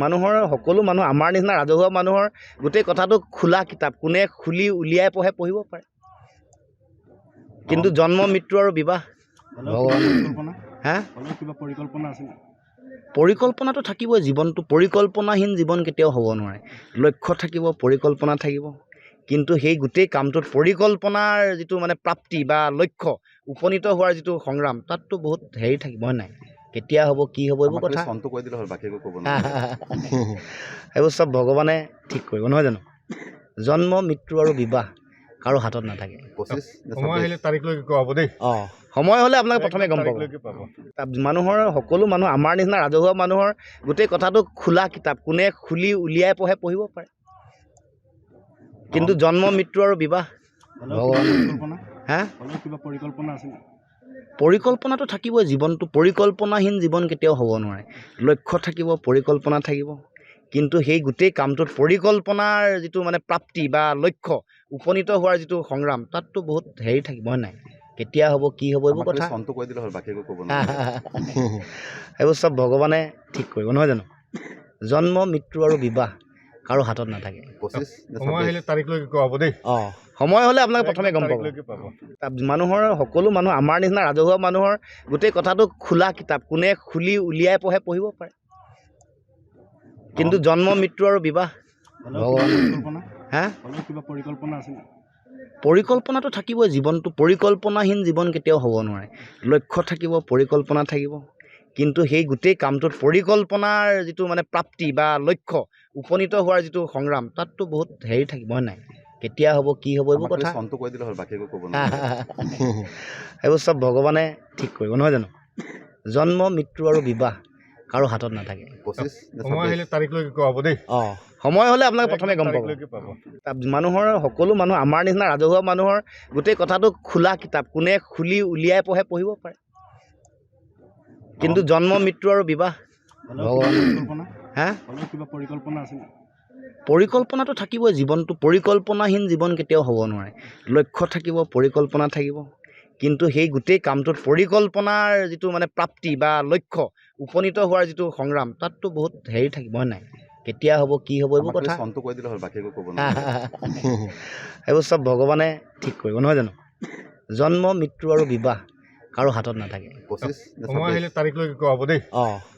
মানুহৰ সকলো মানুহ আমাৰ নিচিনা ৰাজহুৱা মানুহৰ গোটেই কথাটো খোলা কিতাপ, কোনে খুলি উলিয়াই পঢ়িব পাৰে। কিন্তু জন্ম মৃত্যু আৰু বিবাহ পৰিকল্পনাটো থাকিবই। জীৱনটো পৰিকল্পনাহীন জীৱন কেতিয়াও হ'ব নোৱাৰে। লক্ষ্য থাকিব, পৰিকল্পনা থাকিব, কিন্তু সেই গোটেই কামটোত পৰিকল্পনাৰ যিটো প্ৰাপ্তি বা লক্ষ্য উপনীত হোৱাৰ যিটো সংগ্ৰাম, তাততো বহুত হেৰি থাকিব, হয় নাই? কেতিয়া হ'ব, কি হ'ব, এইবোৰ কথা এইবোৰ চব ভগৱানে ঠিক কৰিব, নহয় জানো? জন্ম মৃত্যু আৰু বিবাহ কাৰো হাতত নাথাকে। সময় হ'লে আপোনালোকে প্ৰথমে গম পাব। মানুহৰ সকলো মানুহ আমাৰ নিচিনা ৰাজহুৱা মানুহৰ গোটেই কথাটো খোলা কিতাপ, কোনে খুলি উলিয়াই পঢ়িব পাৰে। কিন্তু জন্ম মৃত্যু আৰু বিবাহ পৰিকল্পনাটো থাকিবই। জীৱনটো পৰিকল্পনাহীন জীৱন কেতিয়াও হ'ব নোৱাৰে। লক্ষ্য থাকিব, পৰিকল্পনা থাকিব, কিন্তু সেই গোটেই কামটোত পৰিকল্পনাৰ যিটো প্ৰাপ্তি বা লক্ষ্য উপনীত হোৱাৰ যিটো সংগ্ৰাম, তাততো বহুত হেৰি থাকিব, হয় নাই? কেতিয়া হ'ব, কি হ'ব, এইবোৰ কথা এইবোৰ চব ভগৱানে ঠিক কৰিব, নহয় জানো? জন্ম মৃত্যু আৰু বিবাহ কাৰো হাতত নাথাকে। সময় হ'লে আপোনালোকে প্ৰথমে গম পাব। মানুহৰ সকলো মানুহ আমাৰ নিচিনা ৰাজহুৱা মানুহৰ গোটেই কথাটো খোলা কিতাপ, কোনে খুলি উলিয়াই পঢ়িব পাৰে। কিন্তু জন্ম মৃত্যু আৰু বিবাহ পৰিকল্পনাটো থাকিবই। জীৱনটো পৰিকল্পনাহীন জীৱন কেতিয়াও হ'ব নোৱাৰে। লক্ষ্য থাকিব, পৰিকল্পনা থাকিব, কিন্তু সেই গোটেই কামটোত পৰিকল্পনাৰ যিটো প্ৰাপ্তি বা লক্ষ্য উপনীত হোৱাৰ যিটো সংগ্ৰাম, তাততো বহুত হেৰি থাকিব, হয় নাই? কেতিয়া হ'ব, কি হ'ব, এইবোৰ কথা এইবোৰ চব ভগৱানে ঠিক কৰিব, নহয় জানো? জন্ম মৃত্যু আৰু বিবাহ কাৰো হাতত নাথাকে। সময় হ'লে আপোনালোকে প্ৰথমে গম পাব। মানুহৰ সকলো মানুহ আমাৰ নিচিনা ৰাজহুৱা মানুহৰ গোটেই কথাটো খোলা কিতাপ, কোনে খুলি উলিয়াই পঢ়িব পাৰে। কিন্তু জন্ম মৃত্যু আৰু বিবাহ পৰিকল্পনাটো থাকিবই। জীৱনটো পৰিকল্পনাহীন জীৱন কেতিয়াও হ'ব নোৱাৰে। লক্ষ্য থাকিব, পৰিকল্পনা থাকিব, কিন্তু সেই গোটেই কামটোত পৰিকল্পনাৰ যিটো প্ৰাপ্তি বা লক্ষ্য উপনীত হোৱাৰ যিটো সংগ্ৰাম, তাততো বহুত হেৰি থাকিব, হয় নাই? কেতিয়া হ'ব, কি হ'ব, এইবোৰ কথা এইবোৰ চব ভগৱানে ঠিক কৰিব, নহয় জানো? জন্ম মৃত্যু আৰু বিবাহ কাৰো হাতত নাথাকে।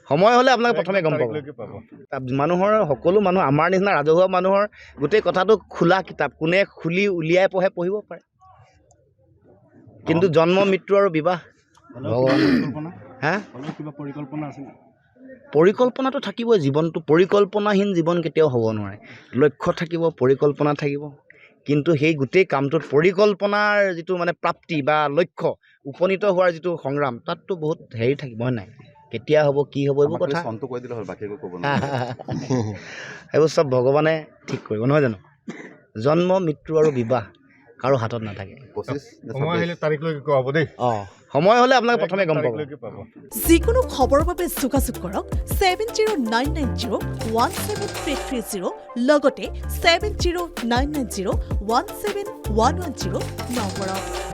সময় হ'লে আপোনালোকে প্ৰথমে গম পাব। মানুহৰ সকলো মানুহ আমাৰ নিচিনা ৰাজহুৱা মানুহৰ গোটেই কথাটো খোলা কিতাপ, কোনে খুলি উলিয়াই পঢ়িব পাৰে। কিন্তু জন্ম মৃত্যু আৰু বিবাহ পৰিকল্পনাটো থাকিবই। জীৱনটো পৰিকল্পনাহীন জীৱন কেতিয়াও হ'ব নোৱাৰে। লক্ষ্য থাকিব, পৰিকল্পনা থাকিব, কিন্তু সেই গোটেই কামটোত পৰিকল্পনাৰ যিটো প্ৰাপ্তি বা লক্ষ্য উপনীত হোৱাৰ যিটো সংগ্ৰাম, তাততো বহুত হেৰি থাকিব, হয় নাই? কেতিয়া হ'ব, কি হ'ব, এইবোৰ কথা এইবোৰ চব ভগৱানে ঠিক কৰিব, নহয় জানো? জন্ম মৃত্যু আৰু বিবাহ কাৰো হাতত নাথাকে। সময় হ'লে আপোনালোকে প্ৰথমে গম পাব। যিকোনো খবৰৰ বাবে যোগাযোগ কৰক 7099017330 লগতে 7099017110 নম্বৰত।